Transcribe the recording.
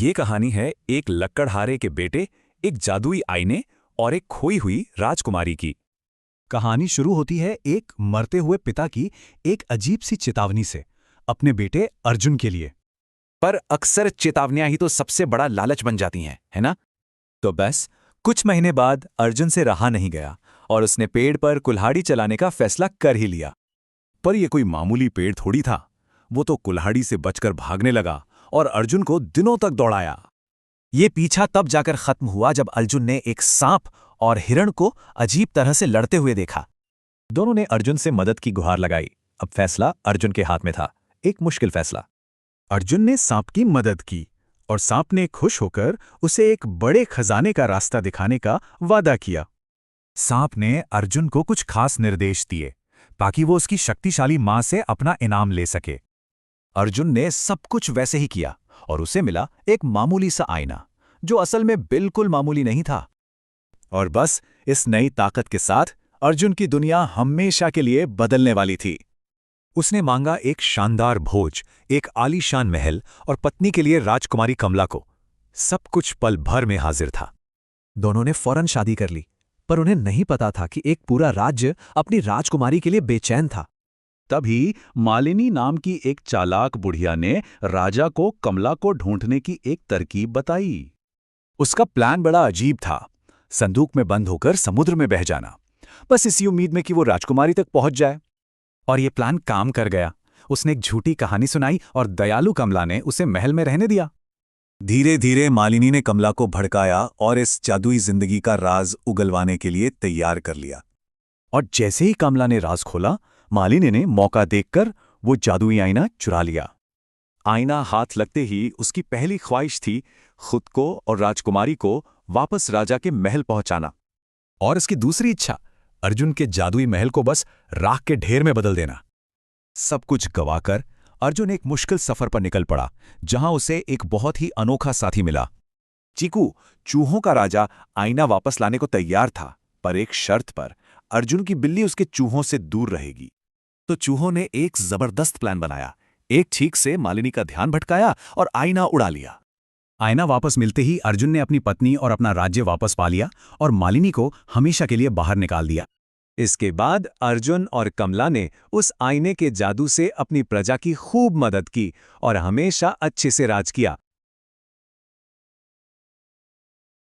ये कहानी है एक लक्कड़हारे के बेटे, एक जादुई आईने और एक खोई हुई राजकुमारी की। कहानी शुरू होती है एक मरते हुए पिता की एक अजीब सी चेतावनी से, अपने बेटे अर्जुन के लिए। पर अक्सर चेतावनियां ही तो सबसे बड़ा लालच बन जाती हैं, है ना? तो बस कुछ महीने बाद अर्जुन से रहा नहीं गया और उसने पेड़ पर कुल्हाड़ी चलाने का फैसला कर ही लिया। पर यह कोई मामूली पेड़ थोड़ी था। वो तो कुल्हाड़ी से बचकर भागने लगा और अर्जुन को दिनों तक दौड़ाया। ये पीछा तब जाकर खत्म हुआ जब अर्जुन ने एक सांप और हिरण को अजीब तरह से लड़ते हुए देखा। दोनों ने अर्जुन से मदद की गुहार लगाई। अब फैसला अर्जुन के हाथ में था, एक मुश्किल फैसला। अर्जुन ने सांप की मदद की और सांप ने खुश होकर उसे एक बड़े खजाने का रास्ता दिखाने का वादा किया। सांप ने अर्जुन को कुछ खास निर्देश दिए ताकि वो उसकी शक्तिशाली मां से अपना इनाम ले सके। अर्जुन ने सब कुछ वैसे ही किया और उसे मिला एक मामूली सा आईना, जो असल में बिल्कुल मामूली नहीं था। और बस इस नई ताकत के साथ अर्जुन की दुनिया हमेशा के लिए बदलने वाली थी। उसने मांगा एक शानदार भोज, एक आलीशान महल और पत्नी के लिए राजकुमारी कमला को। सब कुछ पल भर में हाजिर था। दोनों ने फौरन शादी कर ली, पर उन्हें नहीं पता था कि एक पूरा राज्य अपनी राजकुमारी के लिए बेचैन था। तभी मालिनी नाम की एक चालाक बुढ़िया ने राजा को कमला को ढूंढने की एक तरकीब बताई। उसका प्लान बड़ा अजीब था। संदूक में बंद होकर समुद्र में बह जाना, बस इसी उम्मीद में कि वो राजकुमारी तक पहुंच जाए। और ये प्लान काम कर गया। उसने एक झूठी कहानी सुनाई और दयालु कमला ने उसे महल में रहने दिया। धीरे धीरे मालिनी ने कमला को भड़काया और इस जादुई जिंदगी का राज उगलवाने के लिए तैयार कर लिया। और जैसे ही कमला ने राज खोला, मालिनी ने मौका देखकर वो जादुई आईना चुरा लिया। आईना हाथ लगते ही उसकी पहली ख्वाहिश थी खुद को और राजकुमारी को वापस राजा के महल पहुंचाना। और इसकी दूसरी इच्छा, अर्जुन के जादुई महल को बस राख के ढेर में बदल देना। सब कुछ गवाकर अर्जुन एक मुश्किल सफर पर निकल पड़ा, जहां उसे एक बहुत ही अनोखा साथी मिला। चीकू, चूहों का राजा, आईना वापस लाने को तैयार था, पर एक शर्त पर। अर्जुन की बिल्ली उसके चूहों से दूर रहेगी। तो चूहों ने एक जबरदस्त प्लान बनाया। एक ठीक से मालिनी का ध्यान भटकाया और आईना उड़ा लिया। आईना वापस मिलते ही अर्जुन ने अपनी पत्नी और अपना राज्य वापस पा लिया और मालिनी को हमेशा के लिए बाहर निकाल दिया। इसके बाद अर्जुन और कमला ने उस आईने के जादू से अपनी प्रजा की खूब मदद की और हमेशा अच्छे से राज किया।